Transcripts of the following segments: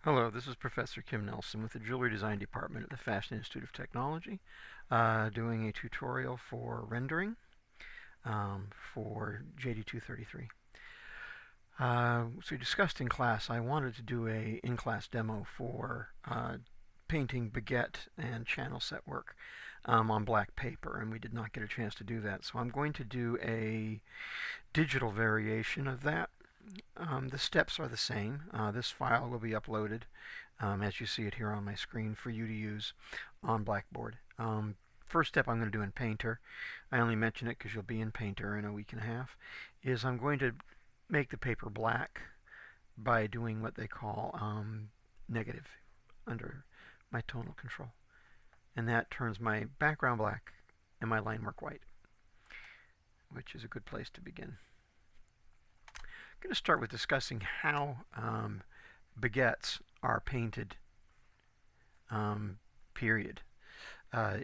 Hello, this is Professor Kim Nelson with the Jewelry Design Department at the Fashion Institute of Technology, doing a tutorial for rendering for JD233. So we discussed in class, I wanted to do a in-class demo for painting baguette and channel set work on black paper, and we did not get a chance to do that. So I'm going to do a digital variation of that. The steps are the same. This file will be uploaded as you see it here on my screen for you to use on Blackboard. First step I'm going to do in Painter, I only mention it because you'll be in Painter in a week and a half, is I'm going to make the paper black by doing what they call negative under my tonal control. And that turns my background black and my line work white, which is a good place to begin. I'm going to start with discussing how baguettes are painted, period. Let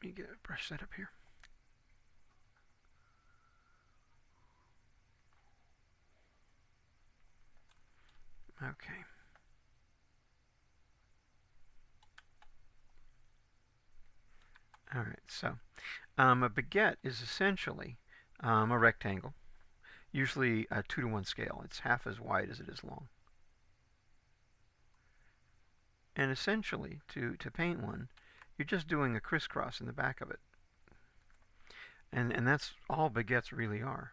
me get a brush set up here. Okay. All right, so a baguette is essentially a rectangle, usually a 2-to-1 scale. It's half as wide as it is long. And essentially, to paint one, you're just doing a crisscross in the back of it. And that's all baguettes really are.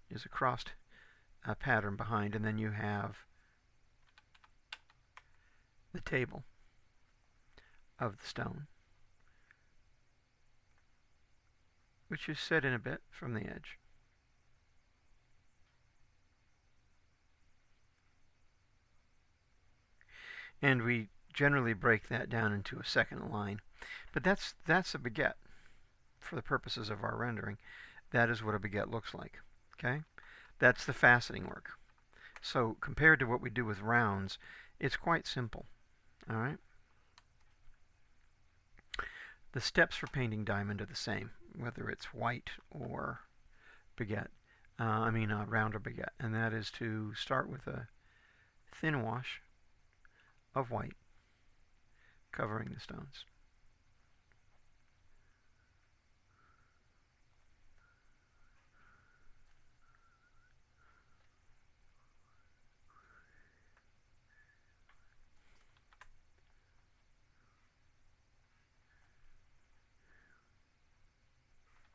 Is a crossed pattern behind, and then you have the table of the stone, which is set in a bit from the edge. And we generally break that down into a second line. But that's a baguette for the purposes of our rendering. That is what a baguette looks like. Okay? That's the faceting work. So compared to what we do with rounds, it's quite simple. All right? The steps for painting diamond are the same, whether it's white or baguette. Round or baguette. And that is to start with a thin wash of white covering the stones.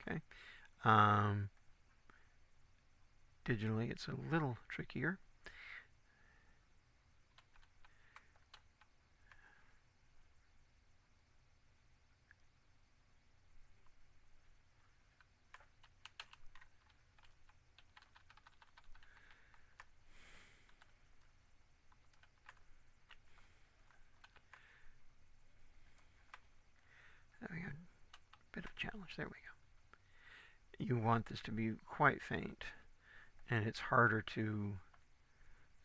Okay. Digitally, it's a little trickier. There we go. Bit of a challenge. There we go. You want this to be quite faint, and it's harder to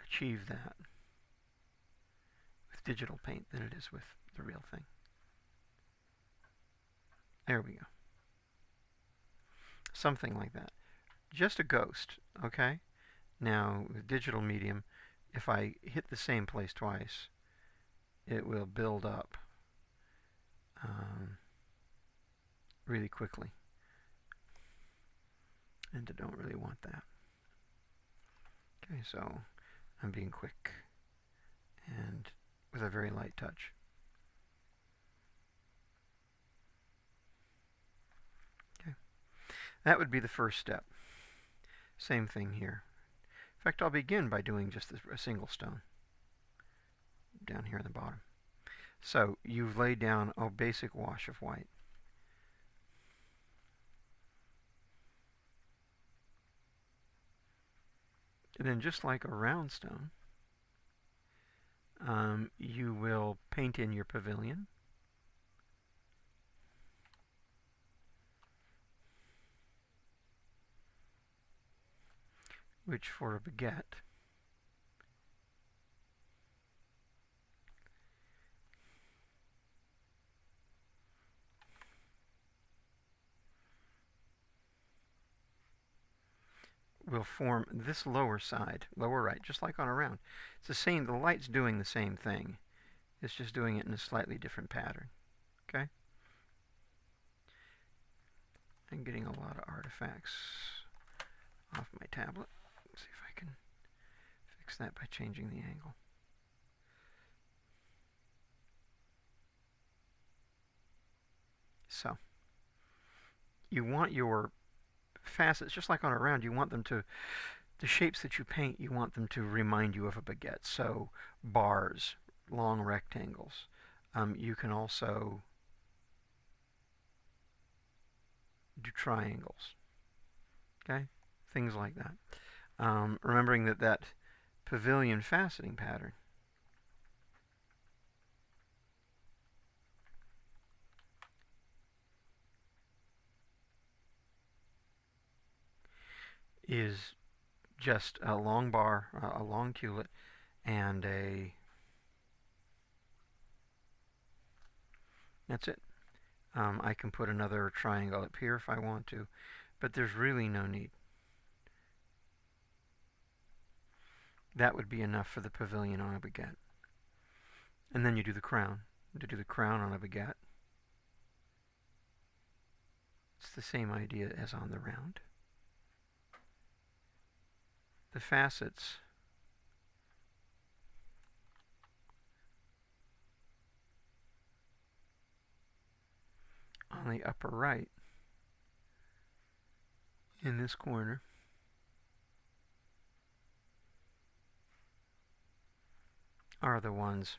achieve that with digital paint than it is with the real thing. There we go. Something like that. Just a ghost, okay? Now, with digital medium, if I hit the same place twice, it will build up really quickly. And I don't really want that. Okay, so I'm being quick and with a very light touch. Okay, that would be the first step. Same thing here. In fact, I'll begin by doing just a single stone down here in the bottom. So you've laid down a basic wash of white. And then just like a round stone, you will paint in your pavilion. Which for a baguette will form this lower side, lower right, just like on a round. It's the same, the light's doing the same thing. It's just doing it in a slightly different pattern. Okay? I'm getting a lot of artifacts off my tablet. Let's see if I can fix that by changing the angle. So, you want your facets, just like on a round, you want them to, the shapes that you paint, you want them to remind you of a baguette. So, bars, long rectangles. You can also do triangles. Okay? Things like that. Remembering that that pavilion faceting pattern is just a long bar, a long culet, and that's it. I can put another triangle up here if I want to, but there's really no need. That would be enough for the pavilion on a baguette. And then you do the crown. To do the crown on a baguette, it's the same idea as on the round. The facets on the upper right in this corner are the ones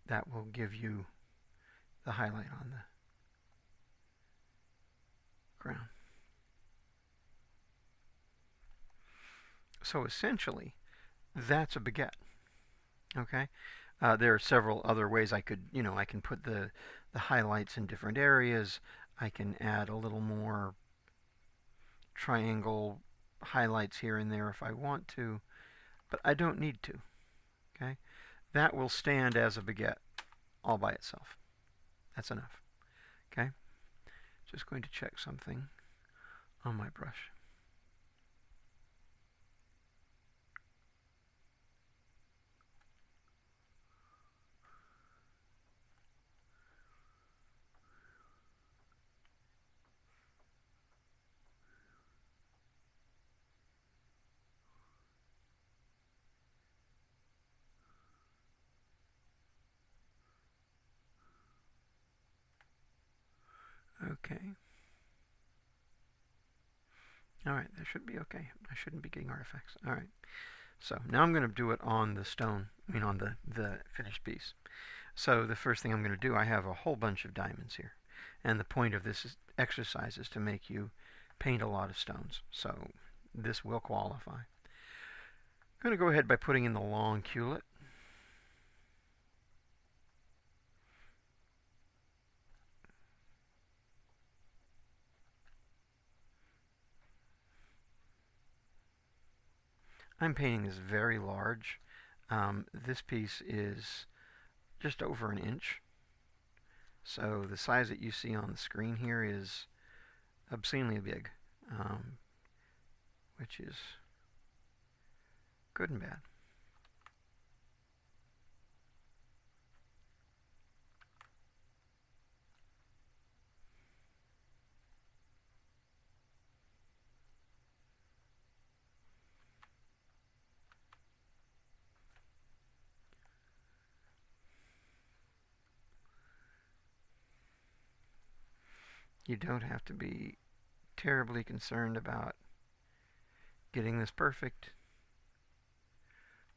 that will give you the highlight on the crown. So essentially, that's a baguette. Okay? There are several other ways I could, I can put the highlights in different areas. I can add a little more triangle highlights here and there if I want to, but I don't need to. Okay? That will stand as a baguette all by itself. That's enough. Okay? Just going to check something on my brush. Okay. Alright, that should be okay. I shouldn't be getting artifacts. Alright. So now I'm going to do it on the stone, on the finished piece. So the first thing I'm going to do, I have a whole bunch of diamonds here. And the point of this exercise is to make you paint a lot of stones. So this will qualify. I'm going to go ahead by putting in the long culet. I'm painting this very large. This piece is just over an inch. So the size that you see on the screen here is obscenely big, which is good and bad. You don't have to be terribly concerned about getting this perfect.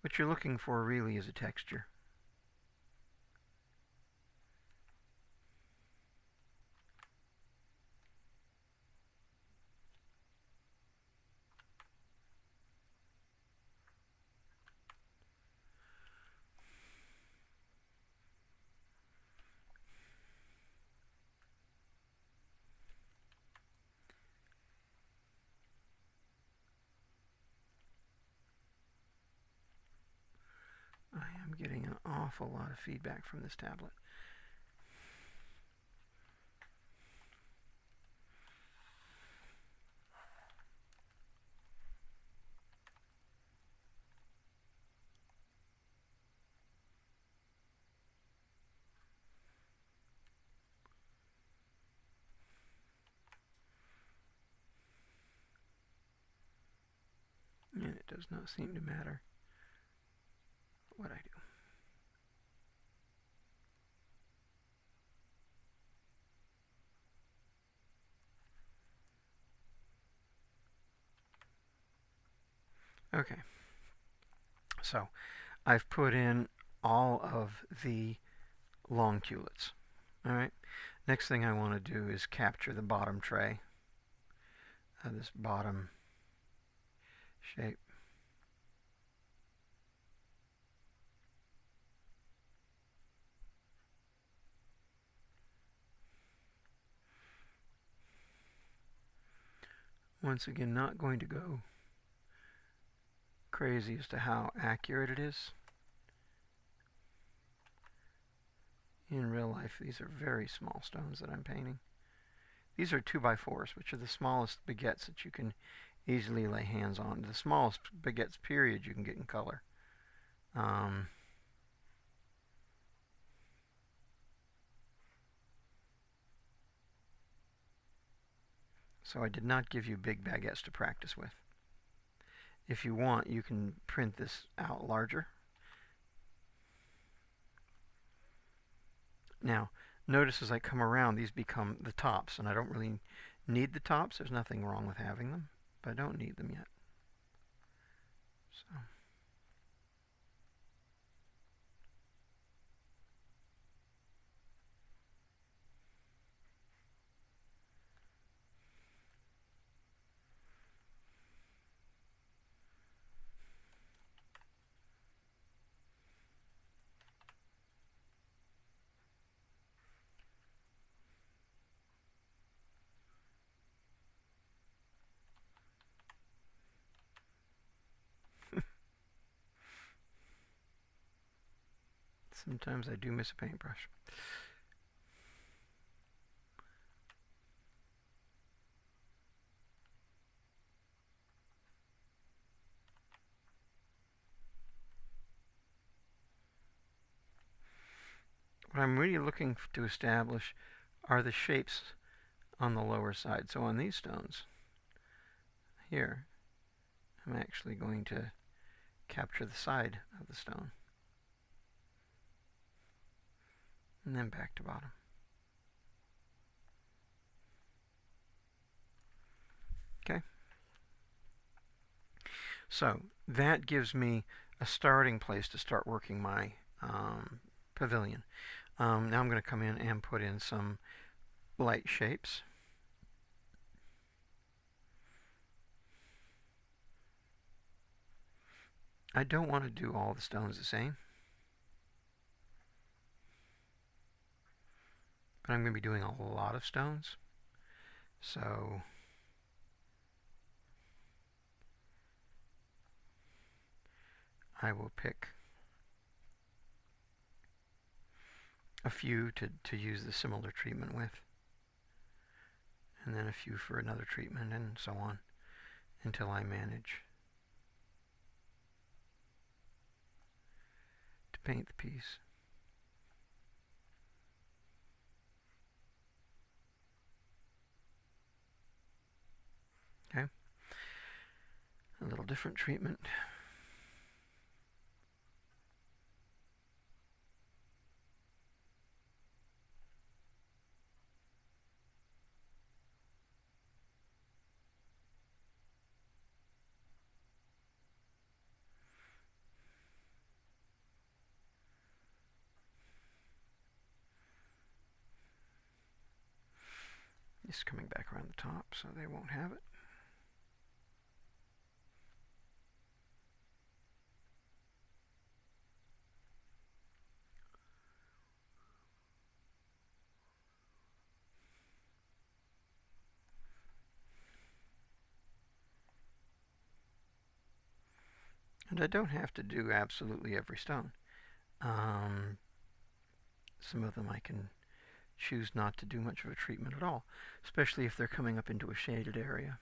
What you're looking for really is a texture. I am getting an awful lot of feedback from this tablet. does not seem to matter what I do. Okay, so I've put in all of the long culettes. All right, next thing I want to do is capture the bottom tray, this bottom shape. Once again, not going to go crazy as to how accurate it is. In real life, these are very small stones that I'm painting. These are 2x4s, which are the smallest baguettes that you can easily lay hands on. The smallest baguettes, period, you can get in color. So I did not give you big baguettes to practice with. If you want, you can print this out larger. Now, notice as I come around, these become the tops, and I don't really need the tops. There's nothing wrong with having them, but I don't need them yet. So. Sometimes I do miss a paintbrush. What I'm really looking to establish are the shapes on the lower side. So on these stones here, I'm actually going to capture the side of the stone. And then back to bottom. Okay. So that gives me a starting place to start working my pavilion. Now I'm going to come in and put in some light shapes. I don't want to do all the stones the same, but I'm going to be doing a lot of stones. So I will pick a few to use the similar treatment with, and then a few for another treatment, and so on, until I manage to paint the piece. Okay, a little different treatment. Just coming back around the top so they won't have it. And I don't have to do absolutely every stone. Some of them I can choose not to do much of a treatment at all, especially if they're coming up into a shaded area.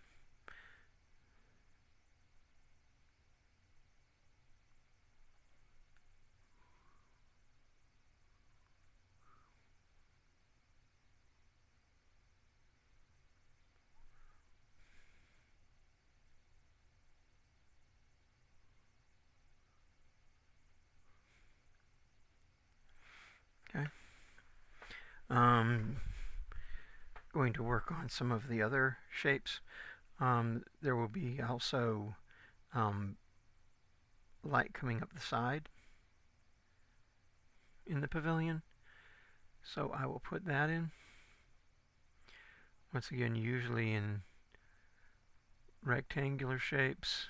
Um, Going to work on some of the other shapes. There will be also um, light coming up the side in the pavilion. So I will put that in. Once again, usually in rectangular shapes.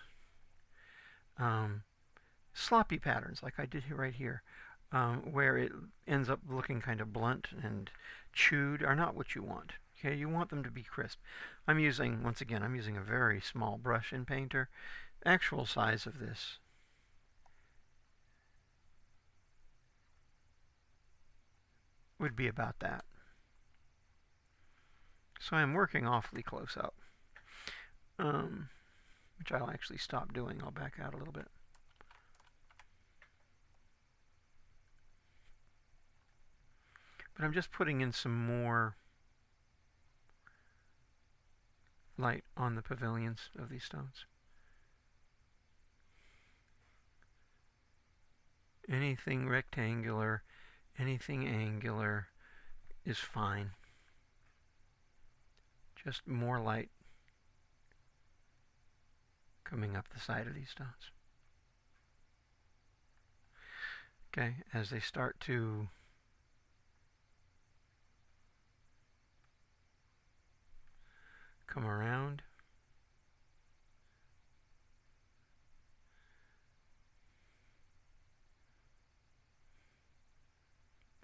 Um, Sloppy patterns, like I did right here, where it ends up looking kind of blunt and chewed, are not what you want. Okay, you want them to be crisp. Once again, I'm using a very small brush in Painter. Actual size of this would be about that. So I'm working awfully close up, which I'll actually stop doing. I'll back out a little bit. But I'm just putting in some more light on the pavilions of these stones. Anything rectangular, anything angular is fine. Just more light coming up the side of these stones. Okay, as they start to come around,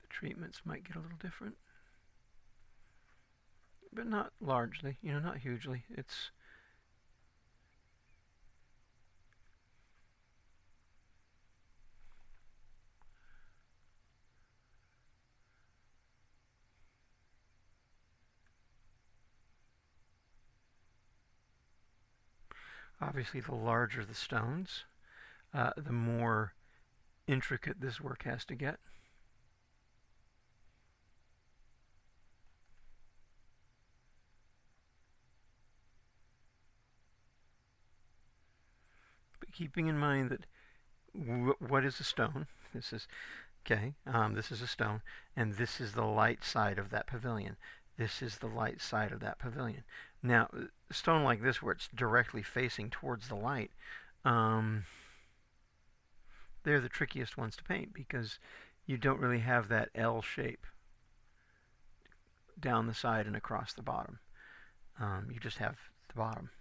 the treatments might get a little different, but not largely, not hugely. It's obviously the larger the stones, the more intricate this work has to get. But keeping in mind that what is a stone? This is okay. This is a stone, and this is the light side of that pavilion. This is the light side of that pavilion. Now, a stone like this, where it's directly facing towards the light, um, they're the trickiest ones to paint because you don't really have that L shape down the side and across the bottom. You just have the bottom.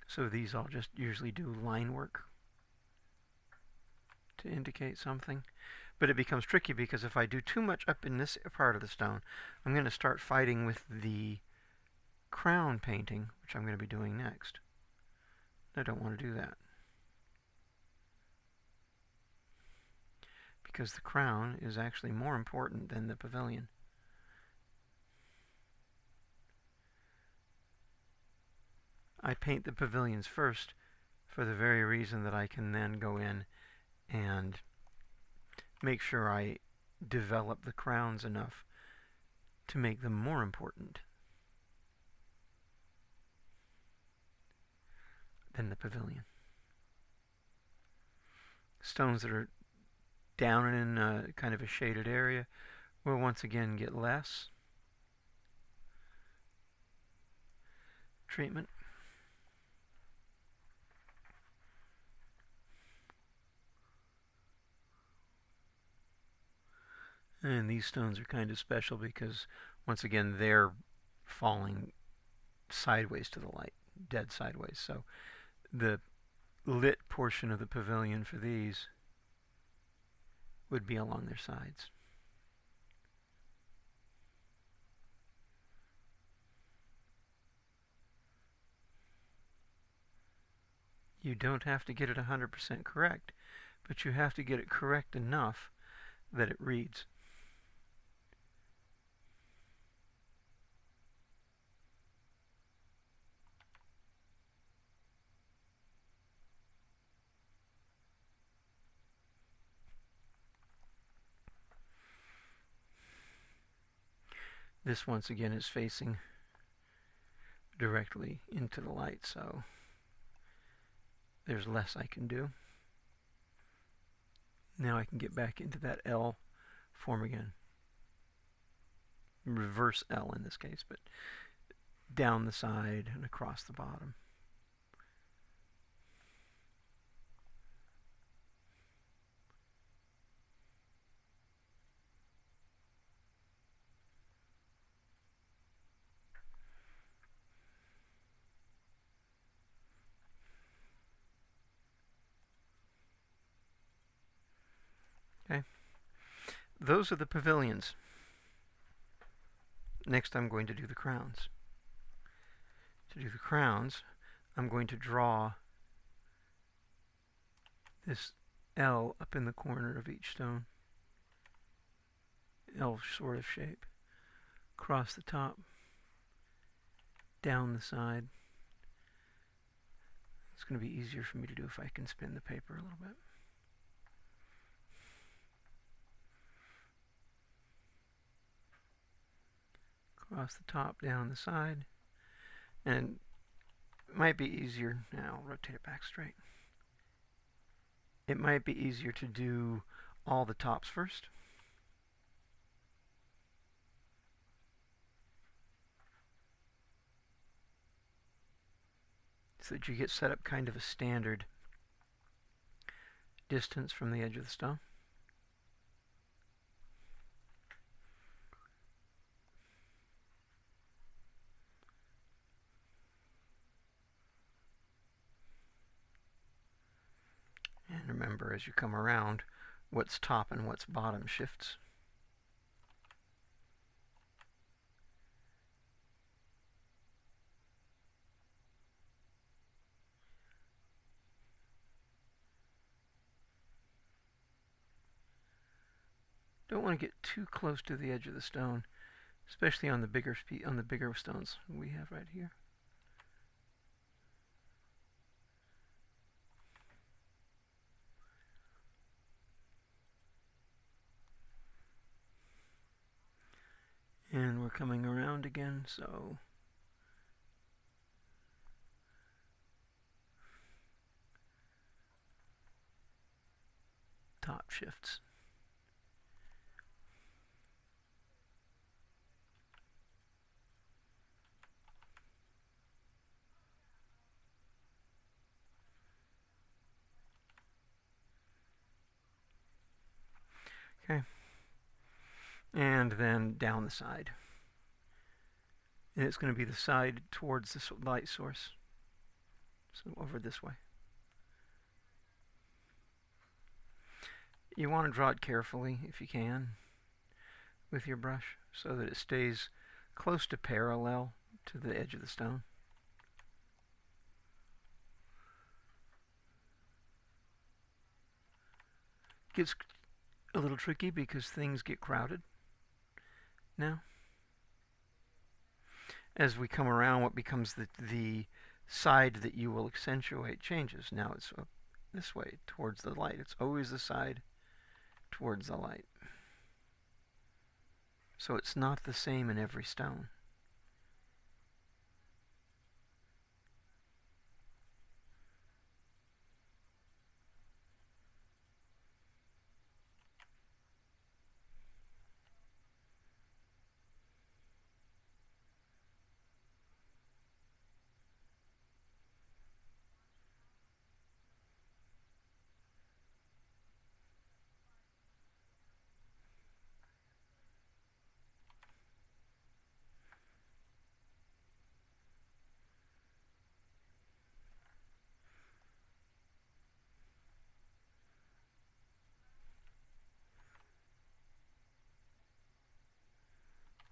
So these I'll just usually do line work to indicate something. But it becomes tricky because if I do too much up in this part of the stone, I'm going to start fighting with the crown painting, which I'm going to be doing next. I don't want to do that, because the crown is actually more important than the pavilion. I paint the pavilions first for the very reason that I can then go in and make sure I develop the crowns enough to make them more important than the pavilion. Stones that are down in kind of a shaded area will once again get less treatment. And these stones are kind of special because once again they're falling sideways to the light, dead sideways. So the lit portion of the pavilion for these would be along their sides. You don't have to get it 100% correct, but you have to get it correct enough that it reads. This once again is facing directly into the light, so there's less I can do. Now I can get back into that L form again. Reverse L in this case, but down the side and across the bottom. Okay. Those are the pavilions. Next I'm going to do the crowns. To do the crowns, I'm going to draw this L up in the corner of each stone. L sort of shape. Across the top, down the side. It's going to be easier for me to do if I can spin the paper a little bit. Across the top, down the side. And it might be easier, now I'll rotate it back straight. It might be easier to do all the tops first. So that you get set up kind of a standard distance from the edge of the stone. And remember, as you come around, what's top and what's bottom shifts. Don't want to get too close to the edge of the stone, especially on the bigger stones we have right here. And we're coming around again, so top shifts. Okay. And then down the side. And it's going to be the side towards the light source. So over this way. You want to draw it carefully if you can with your brush so that it stays close to parallel to the edge of the stone. Gets a little tricky because things get crowded now. As we come around, what becomes the side that you will accentuate changes. Now it's this way towards the light. It's always the side towards the light. So it's not the same in every stone.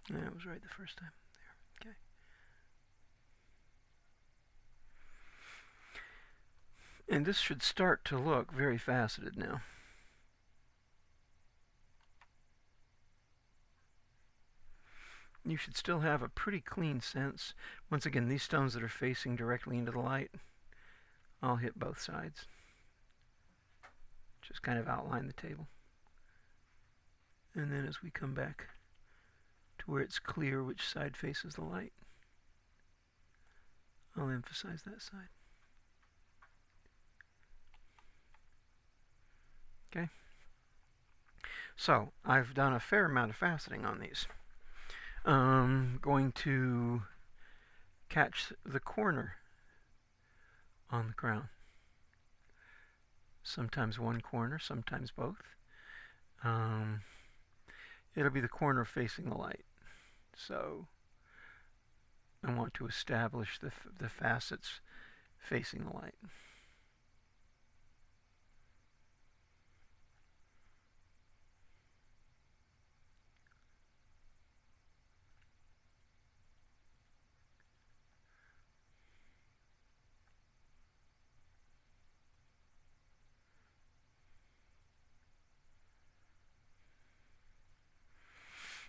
Yeah, it was right the first time. There. Okay. And this should start to look very faceted now. You should still have a pretty clean sense. Once again, these stones that are facing directly into the light, I'll hit both sides. Just kind of outline the table. And then as we come back to where it's clear which side faces the light, I'll emphasize that side. Okay. So I've done a fair amount of faceting on these. Going to catch the corner on the crown. Sometimes one corner, sometimes both. Um, it'll be the corner facing the light. So I want to establish the facets facing the light.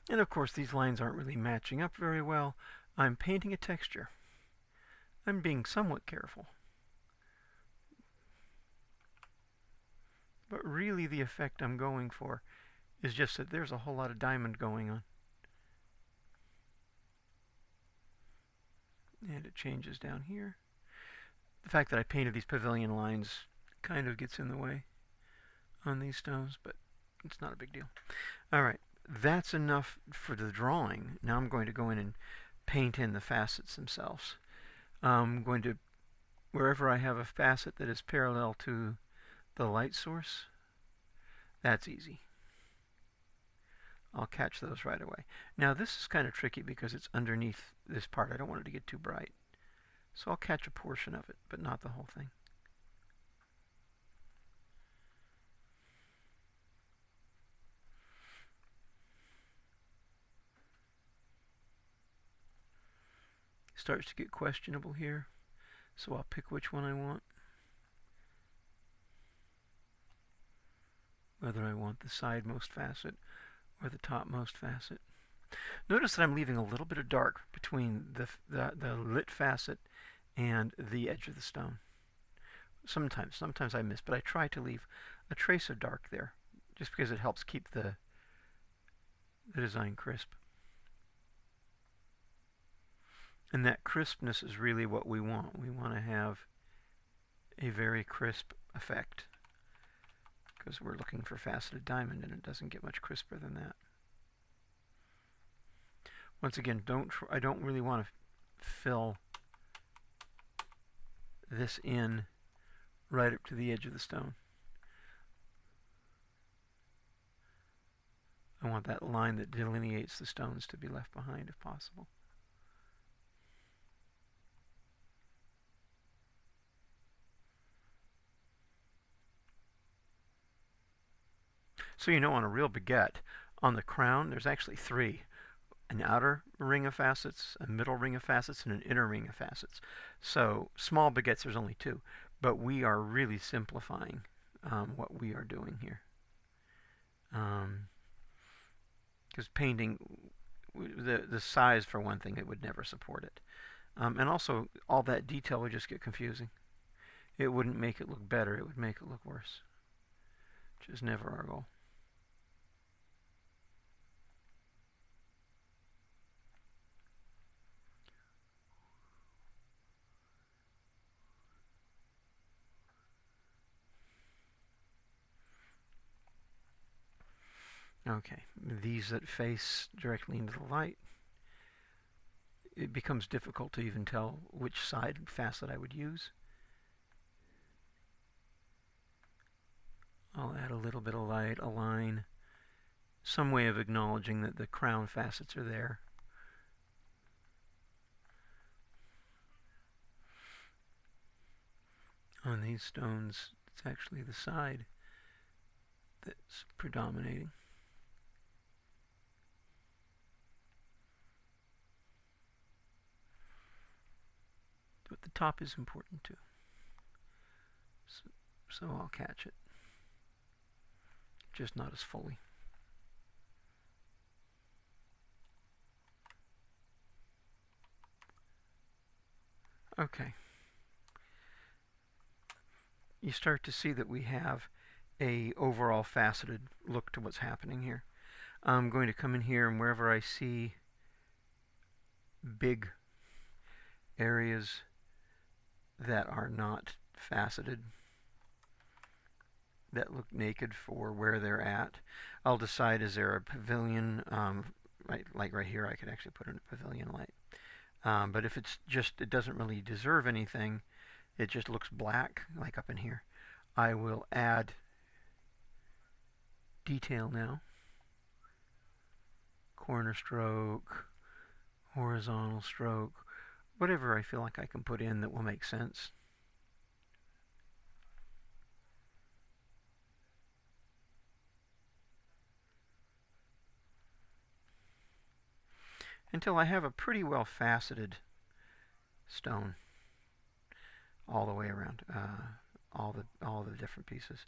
And of course, these lines aren't really matching up very well. I'm painting a texture. I'm being somewhat careful. But really the effect I'm going for is just that there's a whole lot of diamond going on. And it changes down here. The fact that I painted these pavilion lines kind of gets in the way on these stones, but it's not a big deal. Alright, that's enough for the drawing. Now I'm going to go in and paint in the facets themselves. I'm going to, wherever I have a facet that is parallel to the light source, that's easy. I'll catch those right away. Now this is kind of tricky because it's underneath this part. I don't want it to get too bright. So I'll catch a portion of it, but not the whole thing. Starts to get questionable here, so I'll pick which one I want. Whether I want the sidemost facet or the topmost facet. Notice that I'm leaving a little bit of dark between the lit facet and the edge of the stone. Sometimes I miss, but I try to leave a trace of dark there, just because it helps keep the design crisp. And that crispness is really what we want. We want to have a very crisp effect, because we're looking for faceted diamond, and it doesn't get much crisper than that. Once again, I don't really want to fill this in right up to the edge of the stone. I want that line that delineates the stones to be left behind if possible. So you know, on a real baguette, on the crown there's actually three. An outer ring of facets, a middle ring of facets, and an inner ring of facets. So small baguettes there's only two, but we are really simplifying what we are doing here. Because painting, the size for one thing, it would never support it. And also, all that detail would just get confusing. It wouldn't make it look better, it would make it look worse, which is never our goal. Okay, these that face directly into the light, it becomes difficult to even tell which side facet I would use. I'll add a little bit of light, a line, some way of acknowledging that the crown facets are there. On these stones, it's actually the side that's predominating. But the top is important too. So I'll catch it, just not as fully. Okay. You start to see that we have a overall faceted look to what's happening here. I'm going to come in here, and wherever I see big areas that are not faceted, that look naked for where they're at. I'll decide, is there a pavilion, right, like right here, I could actually put in a pavilion light. But if it's just, it doesn't really deserve anything, it just looks black, like up in here, I will add detail now. Corner stroke, horizontal stroke, whatever I feel like I can put in that will make sense. Until I have a pretty well faceted stone all the way around. All the different pieces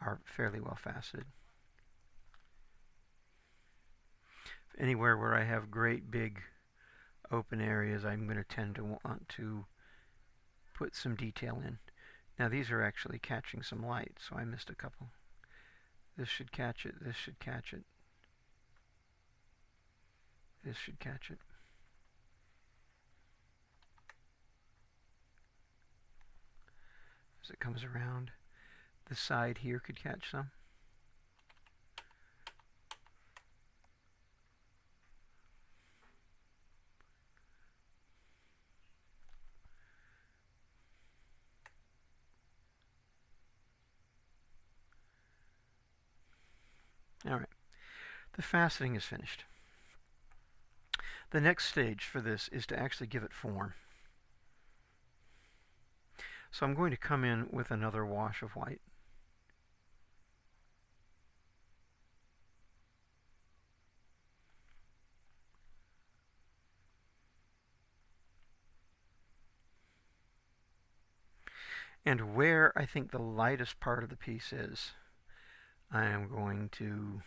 are fairly well faceted. Anywhere where I have great big open areas, I'm going to tend to want to put some detail in. Now these are actually catching some light, so I missed a couple. This should catch it. This should catch it. This should catch it. As it comes around, the side here could catch some. All right, the faceting is finished. The next stage for this is to actually give it form. So I'm going to come in with another wash of white. And where I think the lightest part of the piece is, I am going to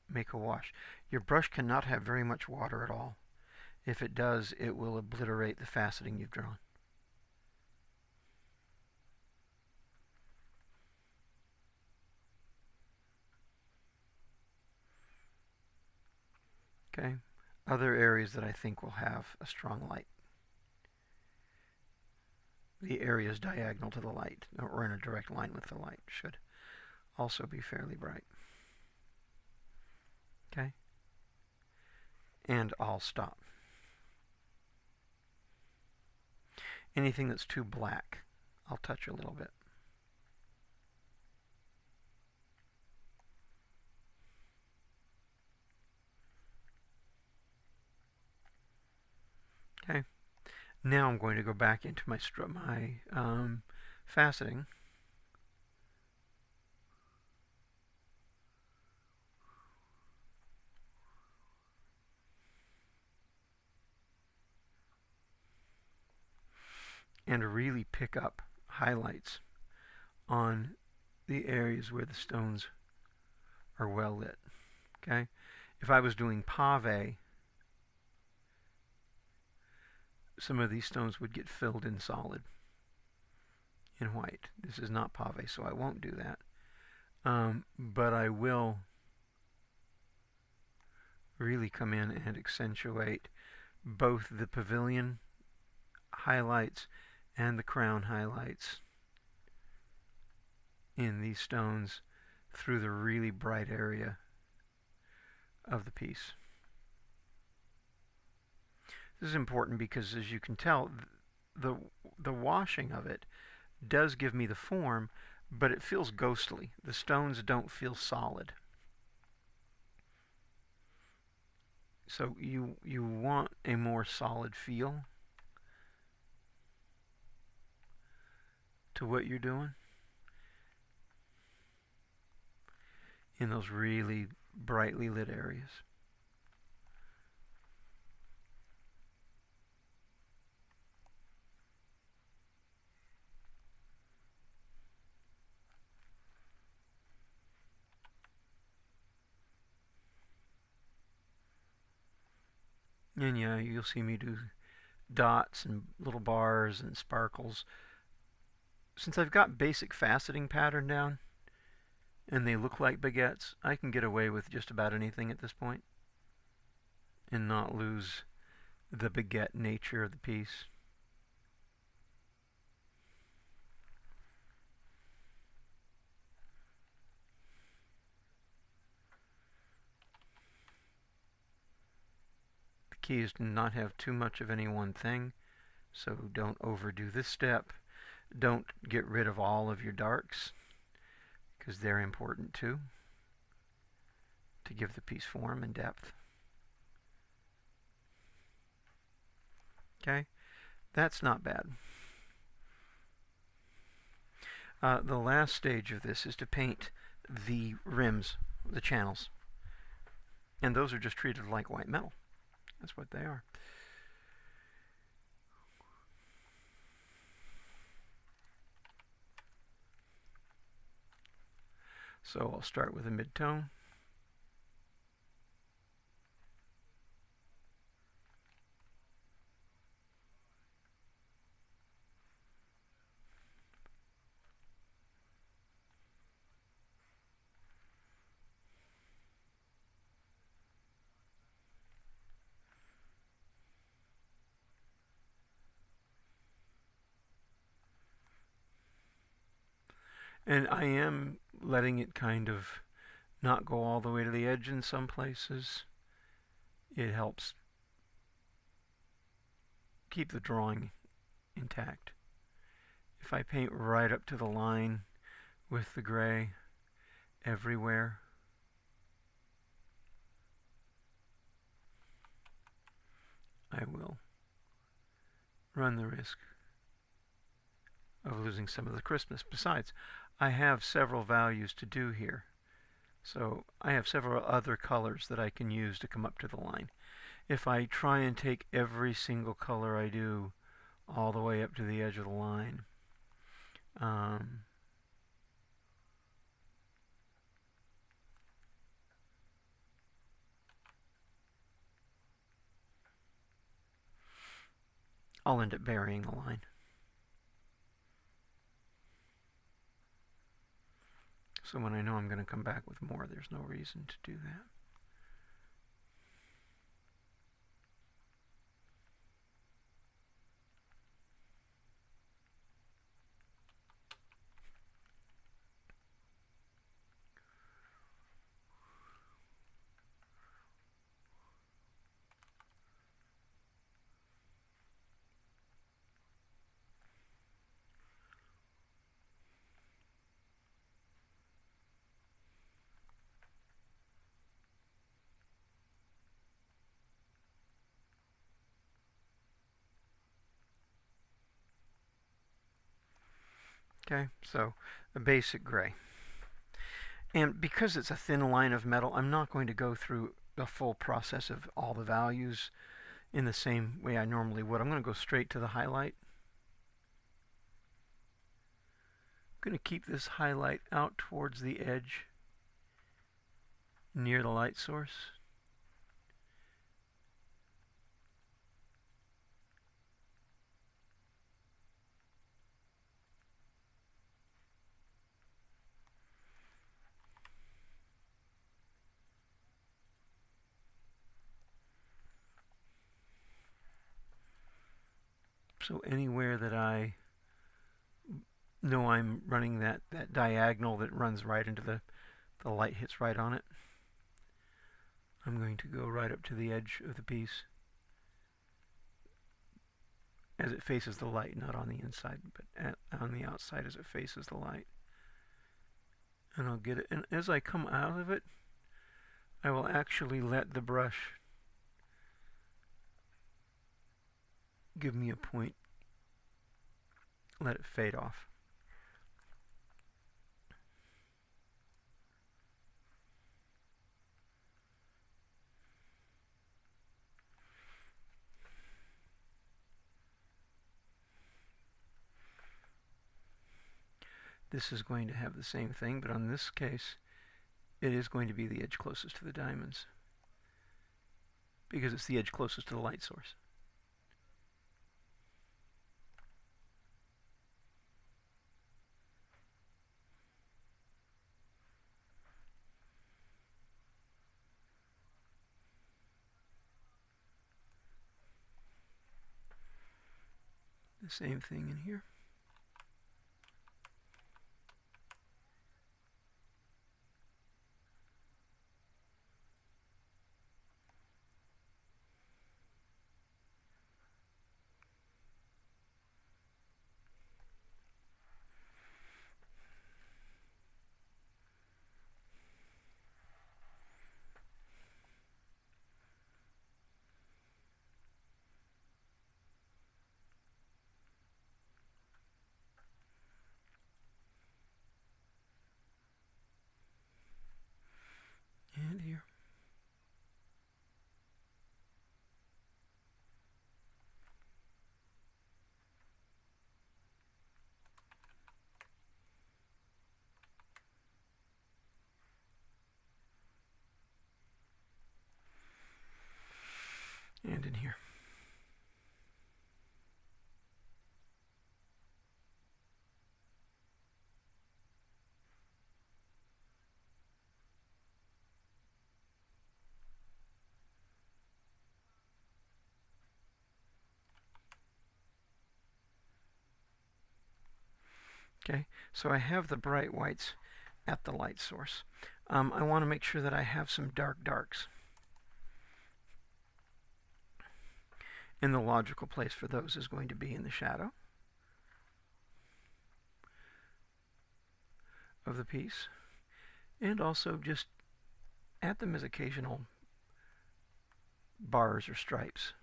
make a wash. Your brush cannot have very much water at all. If it does, it will obliterate the faceting you've drawn. Okay, other areas that I think will have a strong light. The areas diagonal to the light, or in a direct line with the light, should also be fairly bright. Okay, and I'll stop. Anything that's too black, I'll touch a little bit. Okay, now I'm going to go back into my faceting. And really pick up highlights on the areas where the stones are well lit. Okay, if I was doing pave, some of these stones would get filled in solid in white. This is not pave, so I won't do that. But I will really come in and accentuate both the pavilion highlights and the crown highlights in these stones through the really bright area of the piece. This is important because, as you can tell, the washing of it does give me the form, but it feels ghostly. The stones don't feel solid. So you want a more solid feel to what you're doing in those really brightly lit areas. And yeah, you'll see me do dots and little bars and sparkles. Since I've got basic faceting pattern down, and they look like baguettes, I can get away with just about anything at this point and not lose the baguette nature of the piece. key is to not have too much of any one thing, so don't overdo this step. Don't get rid of all of your darks, because they're important too, to give the piece form and depth. Okay, that's not bad. The last stage of this is to paint the rims, the channels. And those are just treated like white metal. That's what they are. So I'll start with a mid-tone. And I am letting it kind of not go all the way to the edge in some places. It helps keep the drawing intact. If I paint right up to the line with the gray everywhere, I will run the risk of losing some of the crispness. Besides, I have several values to do here. So I have several other colors that I can use to come up to the line. If I try and take every single color I do all the way up to the edge of the line, I'll end up burying the line. So when I know I'm going to come back with more, there's no reason to do that. Okay, so a basic gray. And because it's a thin line of metal, I'm not going to go through the full process of all the values in the same way I normally would. I'm going to go straight to the highlight. I'm going to keep this highlight out towards the edge near the light source. So anywhere that I know I'm running that diagonal that runs right into the light hits right on it, I'm going to go right up to the edge of the piece as it faces the light, not on the inside, but on the outside as it faces the light. And I'll get it. And as I come out of it, I will actually let the brush give me a point. Let it fade off. This is going to have the same thing, but on this case, it is going to be the edge closest to the diamonds, because it's the edge closest to the light source. The same thing in here. and in here. Okay, so I have the bright whites at the light source. I want to make sure that I have some dark darks. And the logical place for those is going to be in the shadow of the piece. And also just add them as occasional bars or stripes.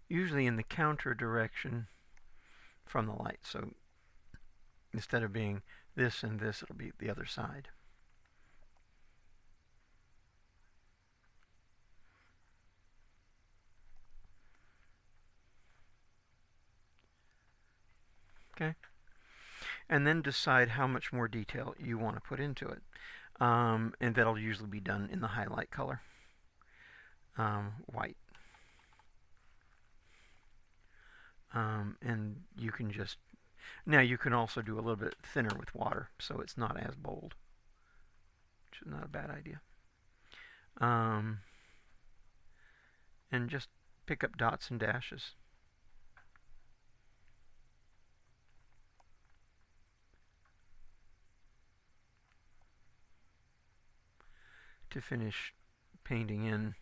Usually in the counter direction from the light. So instead of being this and this, it'll be the other side. Okay. And then decide how much more detail you want to put into it. And that'll usually be done in the highlight color, white. And you can just, now you can also do a little bit thinner with water, so it's not as bold, which is not a bad idea. And just pick up dots and dashes. To finish painting in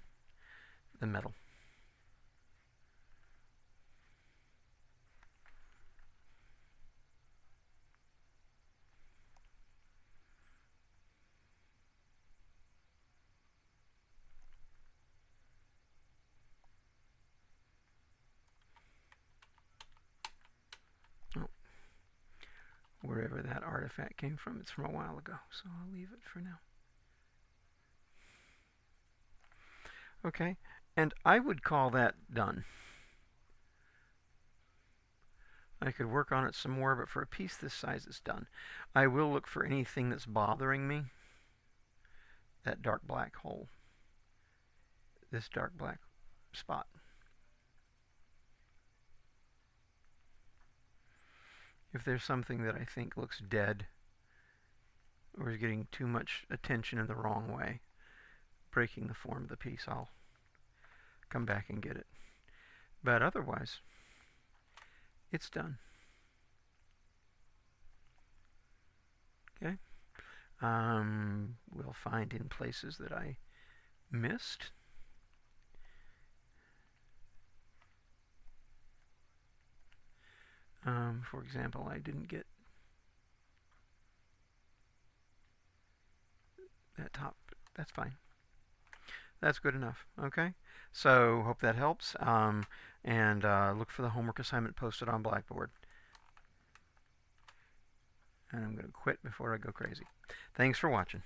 the metal. Oh, wherever that artifact came from, it's from a while ago, so I'll leave it for now. Okay, and I would call that done. I could work on it some more, but for a piece this size, it's done. I will look for anything that's bothering me. That dark black hole. This dark black spot. If there's something that I think looks dead or is getting too much attention in the wrong way, breaking the form of the piece, I'll come back and get it. But otherwise, it's done. Okay. We'll find in places that I missed. For example, I didn't get that top. That's fine. That's good enough. Okay. So hope that helps. And look for the homework assignment posted on Blackboard. And I'm going to quit before I go crazy. Thanks for watching.